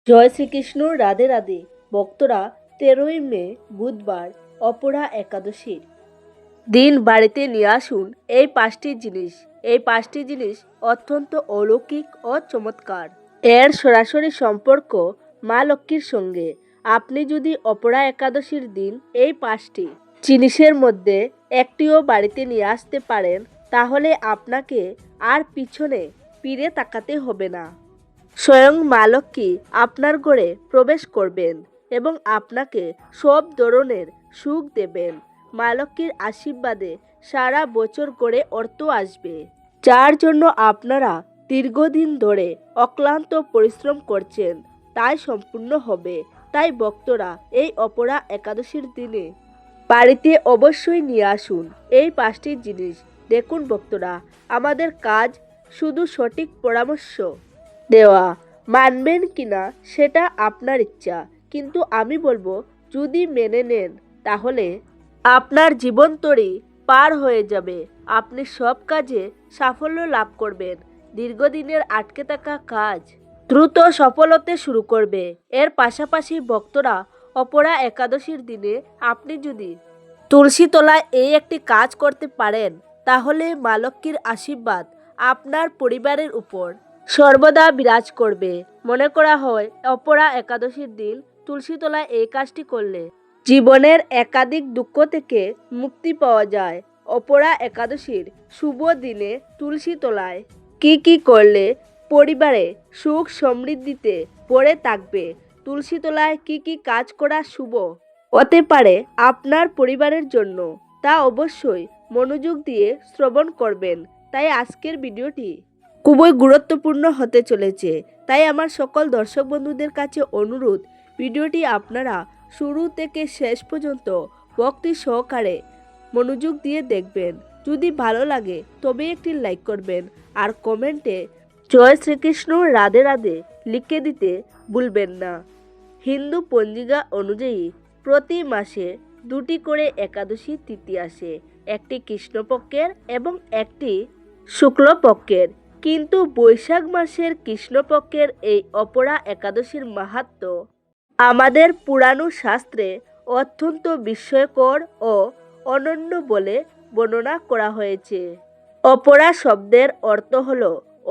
জয় শ্রীকৃষ্ণ। রাধে রাধে। ভক্তরা 13ই মে বুধবার অপরা একাদশীর দিন বাড়িতে নিয়ে আসুন এই পাঁচটি জিনিস অত্যন্ত অলৌকিক ও চমৎকার। এর সরাসরি সম্পর্ক মা লক্ষ্মীর সঙ্গে। আপনি যদি অপরা একাদশীর দিন এই 5টি জিনিসের মধ্যে একটিও বাড়িতে নিয়ে আসতে পারেন, তাহলে আপনাকে আর পিছনে ফিরে তাকাতে হবে না। স্বয়ং মা লক্ষ্মী আপনার ঘরে প্রবেশ করবেন এবং আপনাকে সব ধরনের সুখ দেবেন। মা লক্ষ্মীর আশীর্বাদে সারা বছর করে অর্থ আসবে, যার জন্য আপনারা দীর্ঘদিন ধরে অক্লান্ত পরিশ্রম করছেন, তাই সম্পূর্ণ হবে। তাই ভক্তরা এই অপরা একাদশীর দিনে বাড়িতে অবশ্যই নিয়ে আসুন এই 5টি জিনিস। দেখুন ভক্তরা, আমাদের কাজ শুধু সঠিক পরামর্শ দেওয়া, মানবেন কিনা সেটা আপনার ইচ্ছা, কিন্তু আমি বলবো যদি মেনে নেন তাহলে আপনার জীবনতরী পার হয়ে যাবে। আপনি সব কাজে সাফল্য লাভ করবেন। দীর্ঘদিনের আটকে থাকা কাজ দ্রুত সফল হতে শুরু করবে। এর পাশাপাশি ভক্তরা অপরা একাদশীর দিনে আপনি যদি তুলসী তলায় এই একটি কাজ করতে পারেন, তাহলে মা লক্ষ্মীর আশীর্বাদ আপনার পরিবারের উপর সর্বদা বিরাজ করবে। মনে করা হয় অপরা একাদশীর দিন তুলসী তলায় এই কাজটি করলে জীবনের একাধিক দুঃখ থেকে মুক্তি পাওয়া যায়। অপরা একাদশীর শুভ দিনে তুলসী তলায় কি করলে পরিবারে সুখ সমৃদ্ধিতে ভরে থাকবে, তুলসী তলায় কি কাজ করা শুভ হতে পারে আপনার পরিবারের জন্য, তা অবশ্যই মনোযোগ দিয়ে শ্রবণ করবেন। তাই আজকের ভিডিওটি খুবই গুরুত্বপূর্ণ হতে চলেছে। তাই আমার সকল দর্শক বন্ধুদের কাছে অনুরোধ, ভিডিওটি আপনারা শুরু থেকে শেষ পর্যন্ত ভক্তি সহকারে মনোযোগ দিয়ে দেখবেন। যদি ভালো লাগে তবে একটি লাইক করবেন আর কমেন্টে জয় শ্রীকৃষ্ণ রাধে রাধে লিখে দিতে ভুলবেন না। হিন্দু পঞ্জিকা অনুযায়ী প্রতি মাসে 2টি করে একাদশী তিথি আসে, একটি কৃষ্ণপক্ষের এবং একটি শুক্লপক্ষের। কিন্তু বৈশাখ মাসের কৃষ্ণপক্ষের এই অপরা একাদশীর মাহাত্ম্য আমাদের পুরাণ শাস্ত্রে অত্যন্ত বিস্ময়কর ও অনন্য বলে বর্ণনা করা হয়েছে। অপরা শব্দের অর্থ হল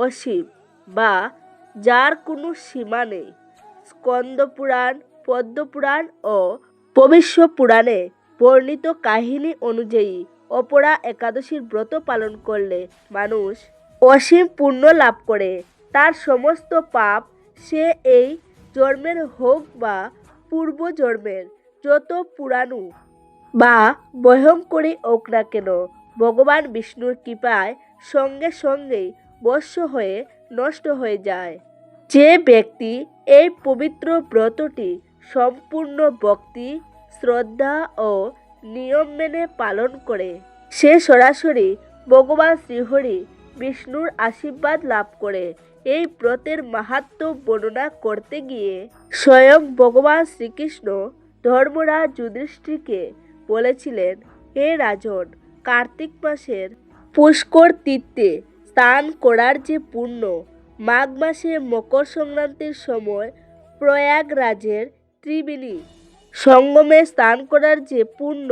অসীম বা যার কোনো সীমা নেই। স্কন্দ পুরাণ, পদ্ম পুরাণ ও ভবিষ্য পুরাণে বর্ণিত কাহিনী অনুযায়ী অপরা একাদশীর ব্রত পালন করলে মানুষ অসীম পুণ্য লাভ করে। তার সমস্ত পাপ সে এই জন্মের হোক বা পূর্ব জন্মের যত পুরাণু বা ভয়ঙ্করী হোক না কেন, ভগবান বিষ্ণুর কৃপায় সঙ্গে সঙ্গেই বশ হয়ে নষ্ট হয়ে যায়। যে ব্যক্তি এই পবিত্র ব্রতটি সম্পূর্ণ ভক্তি, শ্রদ্ধা ও নিয়ম মেনে পালন করে, সে সরাসরি ভগবান শ্রীহরি বিষ্ণুর আশীর্বাদ লাভ করে। এই ব্রতের মাহাত্ম্য বর্ণনা করতে গিয়ে স্বয়ং ভগবান শ্রীকৃষ্ণ ধর্মরাজ যুধিষ্ঠিরকে বলেছিলেন, হে রাজন, কার্তিক মাসের পুষ্কর তীর্থে স্নান করার যে পুণ্য, মাঘ মাসে মকর সংক্রান্তির সময় প্রয়াগরাজের ত্রিবেণী সঙ্গমে স্নান করার যে পুণ্য,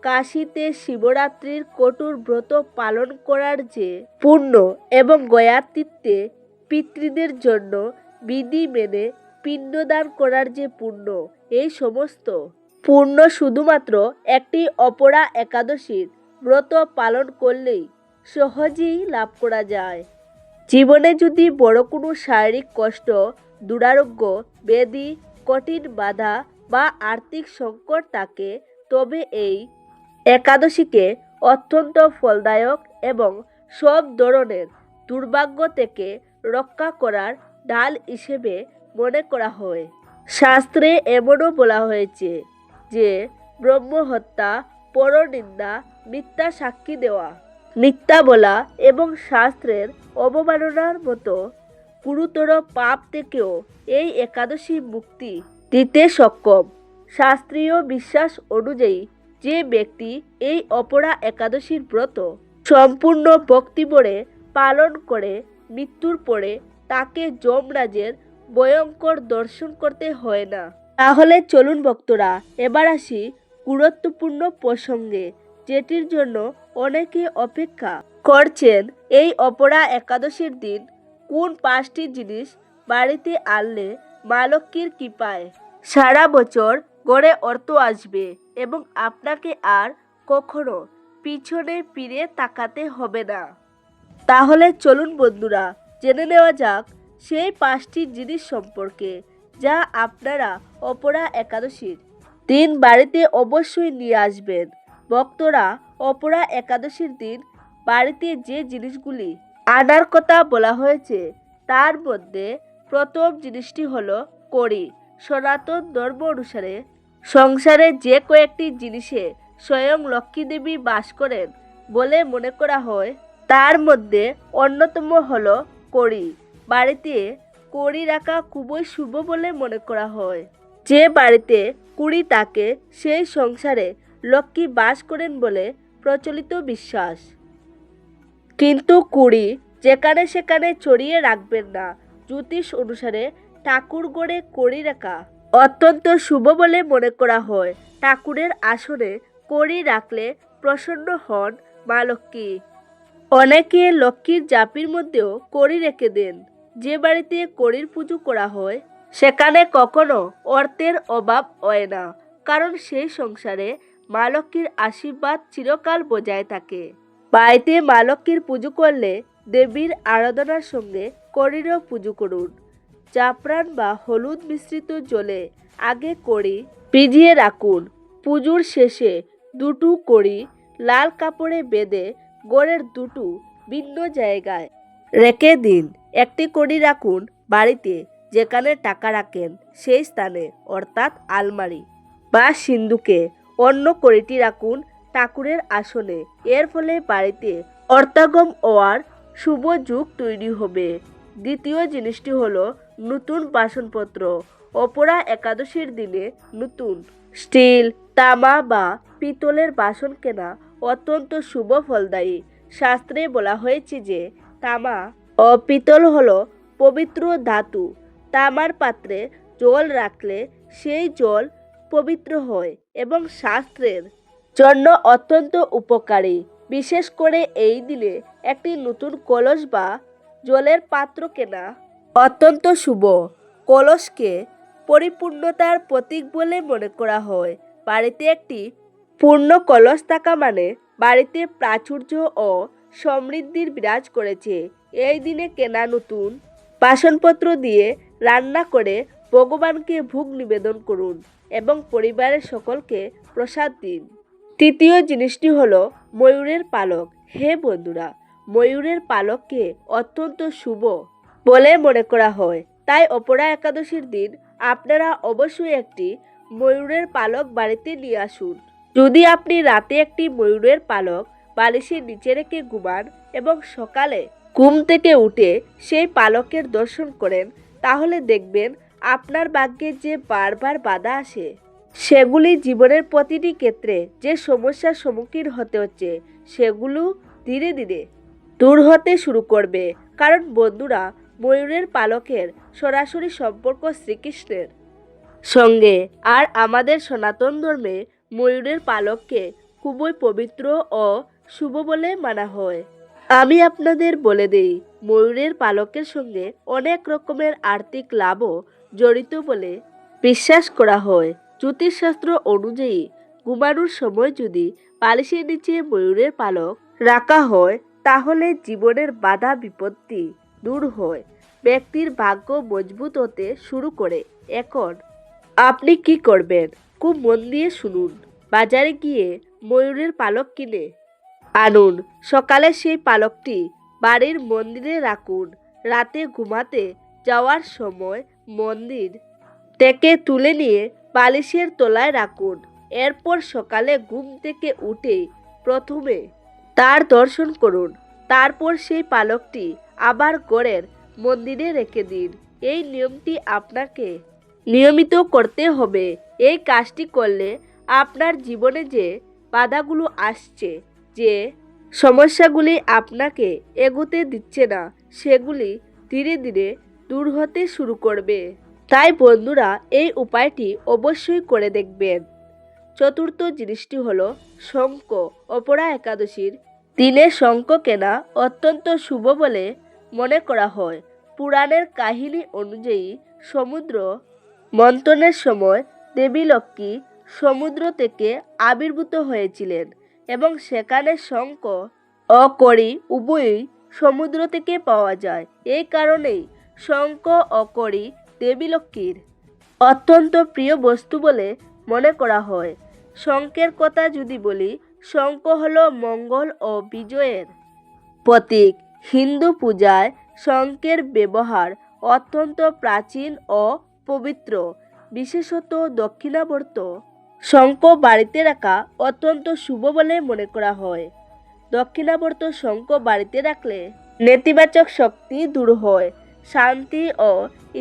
কাশীতে শিবরাত্রির কঠোর ব্রত পালন করার যে পুণ্য এবং গয়ার তীর্থে পিতৃদের জন্য বিধি মেনে পিণ্ডদান করার যে পুণ্য, এই সমস্ত পুণ্য শুধুমাত্র একটি অপরা একাদশীর ব্রত পালন করলেই সহজেই লাভ করা যায়। জীবনে যদি বড় কোনো শারীরিক কষ্ট, দুরারোগ্য, ব্যাধি, কঠিন বাধা বা আর্থিক সংকট থাকে, তবে এই একাদশীকে অত্যন্ত ফলদায়ক এবং সব ধরনের দুর্ভাগ্য থেকে রক্ষা করার ঢাল হিসেবে মনে করা হয়। শাস্ত্রে এমনও বলা হয়েছে যে ব্রহ্মহত্যা, পরনিন্দা, মিথ্যা সাক্ষী দেওয়া, মিথ্যা বলা এবং শাস্ত্রের অবমাননার মতো গুরুতর পাপ থেকেও এই একাদশী মুক্তি দিতে সক্ষম। শাস্ত্রীয় বিশ্বাস অনুযায়ী যে ব্যক্তি এই অপরা একাদশীর ব্রত সম্পূর্ণ ভক্তিভরে পালন করে মৃত্যুর পরে তাকে যমরাজের ভয়ঙ্কর দর্শন করতে হয় না। তাহলে চলুন ভক্তরা, এবার আসি গুরুত্বপূর্ণ প্রসঙ্গে, যেটির জন্য অনেকে অপেক্ষা করছেন। এই অপরা একাদশীর দিন কোন 5টি জিনিস বাড়িতে আনলে মা লক্ষ্মীর কৃপায় সারা বছর গড়ে অর্থ আসবে এবং আপনাকে আর কখনো পিছনে ফিরে তাকাতে হবে না। তাহলে চলুন বন্ধুরা, জেনে নেওয়া যাক সেই 5টি জিনিস সম্পর্কে, যা আপনারা অপরা একাদশীর দিন বাড়িতে অবশ্যই নিয়ে আসবেন। ভক্তরা, অপরা একাদশীর দিন বাড়িতে যে জিনিসগুলি আনার কথা বলা হয়েছে তার মধ্যে প্রথম জিনিসটি হলো কড়ি। সনাতন ধর্ম অনুসারে সংসারে যে কয়েকটি জিনিসে স্বয়ং লক্ষ্মী দেবী বাস করেন বলে মনে করা হয়, তার মধ্যে অন্যতম হলো কড়ি। বাড়িতে কড়ি রাখা খুবই শুভ বলে মনে করা হয়। যে বাড়িতে কুড়ি থাকে সেই সংসারে লক্ষ্মী বাস করেন বলে প্রচলিত বিশ্বাস। কিন্তু কুড়ি যেখানে সেখানে ছড়িয়ে রাখবেন না। জ্যোতিষ অনুসারে ঠাকুর ঘরে কড়ি রাখা অত্যন্ত শুভ বলে মনে করা হয়। ঠাকুরের আসনে কড়ি রাখলে প্রসন্ন হন মা লক্ষ্মী। অনেকে লক্ষ্মীর জাপির মধ্যেও কড়ি রেখে দেন। যে বাড়িতে কড়ির পুজো করা হয় সেখানে কখনো অর্থের অভাব হয় না, কারণ সেই সংসারে মা লক্ষ্মীর আশীর্বাদ চিরকাল বজায় থাকে। বাড়িতে মা লক্ষ্মীর পুজো করলে দেবীর আরাধনার সঙ্গে কড়িরও পুজো করুন। জাফরান বা হলুদ মিশ্রিত জলে আগে কড়ি ভিজিয়ে রাখুন। পুজোর শেষে দুটো কড়ি লাল কাপড়ে বেঁধে ঘরের দুটো ভিন্ন জায়গায় রেখে দিন। একটি কড়ি রাখুন বাড়িতে যেখানে টাকা রাখেন সেই স্থানে, অর্থাৎ আলমারি বা সিন্ধুকে। অন্য কড়িটি রাখুন ঠাকুরের আসনে। এর ফলে বাড়িতে অর্থাগম হওয়ার শুভ যুগ তৈরি হবে। দ্বিতীয় জিনিসটি হলো নতুন বাসনপত্র। অপরা একাদশীর দিনে নতুন স্টিল, তামা বা পিতলের বাসন কেনা অত্যন্ত শুভ ফলদায়ী। শাস্ত্রে বলা হয়েছে যে তামা ও পিতল হলো পবিত্র ধাতু। তামার পাত্রে জল রাখলে সেই জল পবিত্র হয় এবং শাস্ত্রের জন্য অত্যন্ত উপকারী। বিশেষ করে এই দিনে একটি নতুন কলস বা জলের পাত্র কেনা অত্যন্ত শুভ। কলসকে পরিপূর্ণতার প্রতীক বলে মনে করা হয়। বাড়িতে একটি পূর্ণ কলস থাকা মানে বাড়িতে প্রাচুর্য ও সমৃদ্ধির বিরাজ করেছে। এই দিনে কেনা নতুন বাসনপত্র দিয়ে রান্না করে ভগবানকে ভোগ নিবেদন করুন এবং পরিবারের সকলকে প্রসাদ দিন। তৃতীয় জিনিসটি হলো ময়ূরের পালক। হে বন্ধুরা, ময়ূরের পালককে অত্যন্ত শুভ বলে মনে করা হয়। তাই অপরা একাদশীর দিন আপনারা অবশ্যই একটি ময়ূরের পালক বাড়িতে নিয়ে আসুন। যদি আপনি রাতে একটি ময়ূরের পালক বালিশের নিচে রেখে ঘুমান এবং সকালে ঘুম থেকে উঠে সেই পালকের দর্শন করেন, তাহলে দেখবেন আপনার ভাগ্যে যে বারবার বাধা আসে, সেগুলি জীবনের প্রতিটি ক্ষেত্রে যে সমস্যার সম্মুখীন হতে হচ্ছে, সেগুলো ধীরে ধীরে দূর হতে শুরু করবে। কারণ বন্ধুরা, ময়ূরের পালকের সরাসরি সম্পর্ক শ্রীকৃষ্ণের সঙ্গে। আর আমাদের সনাতন ধর্মে ময়ূরের পালককে খুবই পবিত্র ও শুভ বলে মানা হয়। আমি আপনাদের বলে দেই, ময়ূরের পালকের সঙ্গে অনেক রকমের আর্থিক লাভও জড়িত বলে বিশ্বাস করা হয়। জ্যোতিষশাস্ত্র অনুযায়ী ঘুমানোর সময় যদি বালিশের নিচে ময়ূরের পালক রাখা হয়, তাহলে জীবনের বাধা বিপত্তি দূর হয়, ব্যক্তির ভাগ্য মজবুত হতে শুরু করে। এখন আপনি কি করবেন? খুব মন দিয়ে শুনুন। বাজারে গিয়ে ময়ূরের পালক কিনে আনুন। সকালে সেই পালকটি বাড়ির মন্দিরে রাখুন। রাতে ঘুমাতে যাওয়ার সময় মন্দির থেকে তুলে নিয়ে বালিশের তলায় রাখুন। এরপর সকালে ঘুম থেকে উঠে প্রথমে তার দর্শন করুন। তারপর সেই পালকটি আবার ঘরের মন্দিরে রেখে দিন। এই নিয়মটি আপনাকে নিয়মিত করতে হবে। এই কাজটি করলে আপনার জীবনে যে বাধাগুলো আসছে, যে সমস্যাগুলি আপনাকে এগোতে দিচ্ছে না, সেগুলি ধীরে ধীরে দূর হতে শুরু করবে। তাই বন্ধুরা এই উপায়টি অবশ্যই করে দেখবেন। চতুর্থ জিনিসটি হলো শঙ্খ। অপরা একাদশীর দিনে শঙ্খ কেনা অত্যন্ত শুভ বলে মনে করা হয়। পুরাণের কাহিনী অনুযায়ী সমুদ্র মন্থনের সময় দেবী লক্ষ্মী সমুদ্র থেকে আবির্ভূত হয়েছিলেন এবং সেখানে শঙ্খ ও কড়ি উভয়ই সমুদ্র থেকে পাওয়া যায়। এই কারণেই শঙ্খ ও কড়ি দেবী লক্ষ্মীর অত্যন্ত প্রিয় বস্তু বলে মনে করা হয়। শঙ্খের কথা যদি বলি, শঙ্খ হলো মঙ্গল ও বিজয়ের প্রতীক। হিন্দু পূজায় শঙ্খের ব্যবহার অত্যন্ত প্রাচীন ও পবিত্র। বিশেষত দক্ষিণাবর্ত শঙ্খ বাড়িতে রাখা অত্যন্ত শুভ বলে মনে করা হয়। দক্ষিণাবর্ত শঙ্খ বাড়িতে রাখলে নেতিবাচক শক্তি দূর হয়, শান্তি ও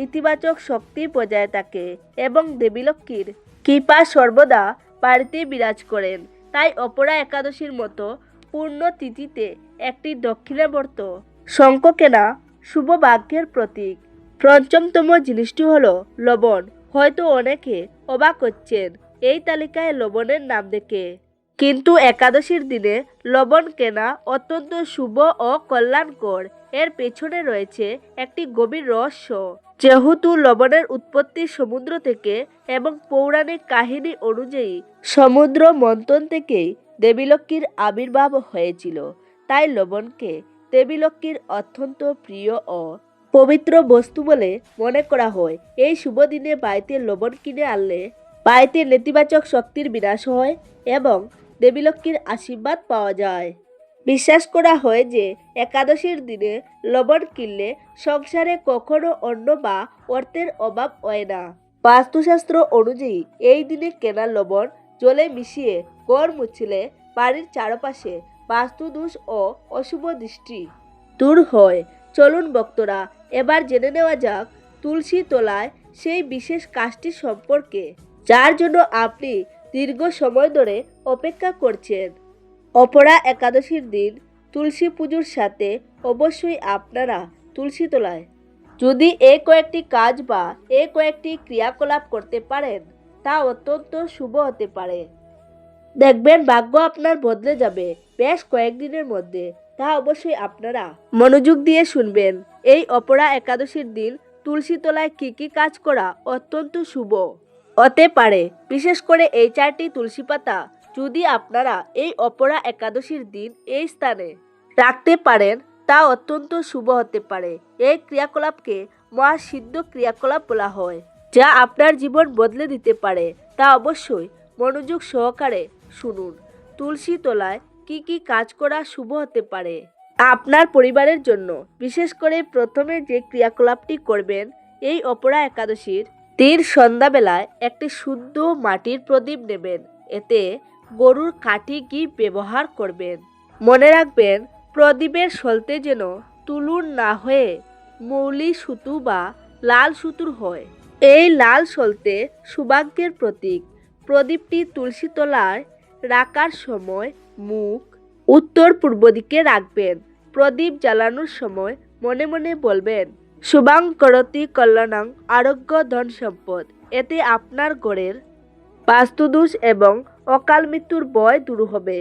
ইতিবাচক শক্তি বজায় থাকে এবং দেবী লক্ষ্মীর কৃপা সর্বদা বাড়িতে বিরাজ করেন। তাই অপরা একাদশীর মতো পূর্ণ তিথিতে একটি দক্ষিণাবর্ত শঙ্খ কেনা শুভ ভাগ্যের প্রতীক। পঞ্চমতম জিনিসটি হলো লবণ। হয়তো অনেকে অবাক হচ্ছেন এই তালিকায় লবণের নাম দেখে, কিন্তু একাদশীর দিনে লবণ কেনা অত্যন্ত শুভ ও কল্যাণকর। এর পেছনে রয়েছে একটি গভীর রহস্য। যেহেতু লবণের উৎপত্তি সমুদ্র থেকে এবং পৌরাণিক কাহিনী অনুযায়ী সমুদ্র মন্থন থেকেই দেবী লক্ষ্মীর আবির্ভাব হয়েছিল, তাই লবণকে দেবী লক্ষ্মীর অত্যন্ত প্রিয় ও পবিত্র বস্তু বলে মনে করা হয়। এই শুভ দিনে বাড়িতে লবণ কিনে আনলে বাড়িতে নেতিবাচক শক্তির বিনাশ হয় এবং দেবী লক্ষ্মীর আশীর্বাদ পাওয়া যায়। বিশ্বাস করা হয় যে একাদশীর দিনে লবণ কিনলে সংসারে কখনো অন্ন বা অর্থের অভাব হয় না। বাস্তুশাস্ত্র অনুযায়ী এই দিনে কেনা লবণ জলে মিশিয়ে ঘর মুছলে বাড়ির চারপাশে বাস্তুদোষ ও অশুভ দৃষ্টি দূর হয়। চলুন ভক্তরা, এবার জেনে নেওয়া যাক তুলসী তলায় সেই বিশেষ কাজটি সম্পর্কে, যার জন্য আপনি দীর্ঘ সময় ধরে অপেক্ষা করছেন। অপরা একাদশীর দিন তুলসী পুজোর সাথে অবশ্যই আপনারা তুলসী তলায় যদি এই কয়েকটি কাজ বা এই কয়েকটি ক্রিয়াকলাপ করতে পারেন, তা অত্যন্ত শুভ হতে পারে। দেখবেন ভাগ্য আপনার বদলে যাবে বেশ কয়েকদিনের মধ্যে। তা অবশ্যই আপনারা মনোযোগ দিয়ে শুনবেন। এই অপরা একাদশীর দিন তুলসী তলায় কি কি কাজ করা অত্যন্ত শুভ হতে পারে, বিশেষ করে এই 4টি তুলসী পাতা যদি আপনারা এই অপরা একাদশীর দিন এই স্থানে রাখতে পারেন, তা অত্যন্ত শুভ হতে পারে। এই ক্রিয়াকলাপকে মহাসিদ্ধ ক্রিয়াকলাপ বলা হয়, যা আপনার জীবন বদলে দিতে পারে। তা অবশ্যই মনোযোগ সহকারে শুনুন। তুলসী তলায় কি কি কাজ করা শুভ হতে পারে আপনার পরিবারের জন্য। বিশেষ করে প্রথমে যে ক্রিয়াকলাপটি করবেন, এই অপরা একাদশীর দিন সন্ধ্যাবেলায় একটি শুদ্ধ মাটির প্রদীপ নেবেন। এতে গরুর কাঠি ঘি ব্যবহার করবেন। মনে রাখবেন প্রদীপের সলতে যেন তুলুর না হয়ে মৌলি সুতো বা লাল সুতোর হয়। এই লাল সলতে সৌভাগ্যের প্রতীক। প্রদীপটি তুলসী তলায় রাখার সময় মুখ উত্তর পূর্ব দিকে রাখবেন। প্রদীপ জ্বালানোর সময় মনে মনে বলবেন শুভাং করতি কল্যাণাং আরোগ্য ধন সম্পদ। এতে আপনার ঘরের বাস্তুদোষ এবং অকাল মৃত্যুর ভয় দূর হবে।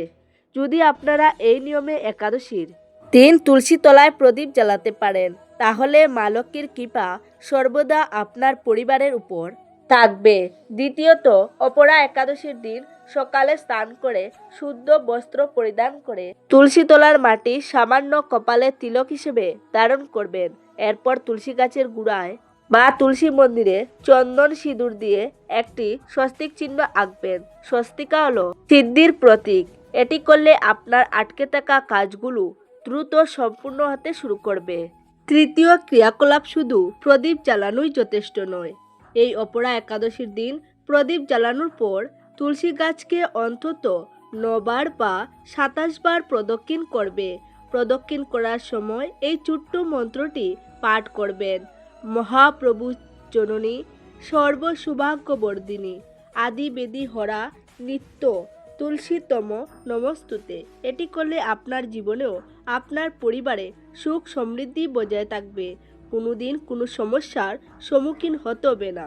যদি আপনারা এই নিয়মে একাদশীর দিন তুলসী তলায় প্রদীপ জ্বালাতে পারেন, তাহলে মা লক্ষ্মীর কৃপা সর্বদা আপনার পরিবারের উপর থাকবে। দ্বিতীয়ত, অপরা একাদশীর দিন সকালে স্নান করে শুদ্ধ বস্ত্র পরিধান করে তুলসী তলার মাটি সামান্য কপালে তিলক হিসেবে ধারণ করবেন। এরপর তুলসী গাছের গোড়ায় বা তুলসী মন্দিরে চন্দন সিঁদুর দিয়ে একটি স্বস্তিক চিহ্ন আঁকবেন। স্বস্তিকা হলো সিদ্ধির প্রতীক। এটি করলে আপনার আটকে থাকা কাজগুলো দ্রুত সম্পূর্ণ হতে শুরু করবে। তৃতীয় ক্রিয়াকলাপ শুধু প্রদীপ জ্বালানোই যথেষ্ট নয়। এই অপরা একাদশীর দিন প্রদীপ জ্বালানোর পর তুলসী গাছকে অন্তত 9 বার বা 27 বার প্রদক্ষিণ করবে। প্রদক্ষিণ করার সময় এই ছোট্ট মন্ত্রটি পাঠ করবেন। মহাপ্রভু জননী সর্বসৌভাগ্যবর্ধিনী আদি বেদি হরা নিত্য তুলসীতম নমস্তুতে। এটি করলে আপনার জীবনেও আপনার পরিবারে সুখ সমৃদ্ধি বজায় থাকবে। কোনোদিন কোনো সমস্যার সম্মুখীন হতে হবে না।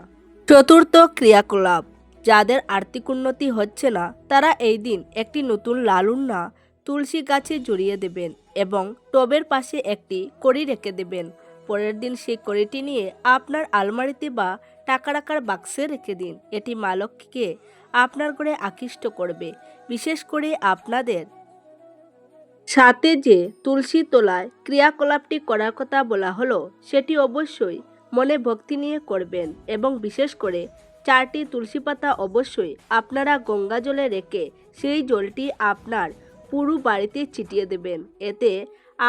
চতুর্থ ক্রিয়াকলাপ, যাদের আর্থিক উন্নতি হচ্ছে না তারা এই দিন একটি নতুন লাল উন্না তুলসী গাছে জড়িয়ে দেবেন এবং টবের পাশে একটি কড়ি রেখে দেবেন। পরের দিন সেই কড়িটি নিয়ে আপনার আলমারিতে বা টাকা রাখার বাক্সে রেখে দিন। এটি মা লক্ষ্মীকে আপনার ঘরে আকৃষ্ট করবে। বিশেষ করে আপনাদের সাথে যে তুলসী তলায় ক্রিয়াকলাপটি করার কথা বলা হলো সেটি অবশ্যই মনে ভক্তি নিয়ে করবেন এবং বিশেষ করে 4টি তুলসী পাতা অবশ্যই আপনারা গঙ্গা জলে রেখে সেই জলটি আপনার পুরো বাড়িতে ছিটিয়ে দেবেন। এতে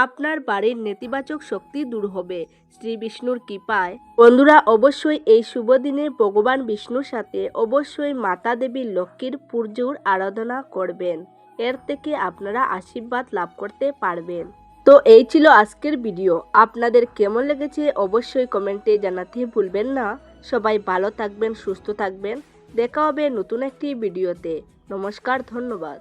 আপনার বাড়ির নেতিবাচক শক্তি দূর হবে শ্রী বিষ্ণুর কৃপায়। বন্ধুরা, অবশ্যই এই শুভ দিনে ভগবান বিষ্ণুর সাথে অবশ্যই মাতা দেবী লক্ষ্মীর পুজোর আরাধনা করবেন। এর থেকে আপনারা আশীর্বাদ লাভ করতে পারবেন। তো এই ছিল আজকের ভিডিও। আপনাদের কেমন লেগেছে অবশ্যই কমেন্টে জানাতে ভুলবেন না। সবাই ভালো থাকবেন, সুস্থ থাকবেন। দেখা হবে নতুন একটি ভিডিওতে। নমস্কার, ধন্যবাদ।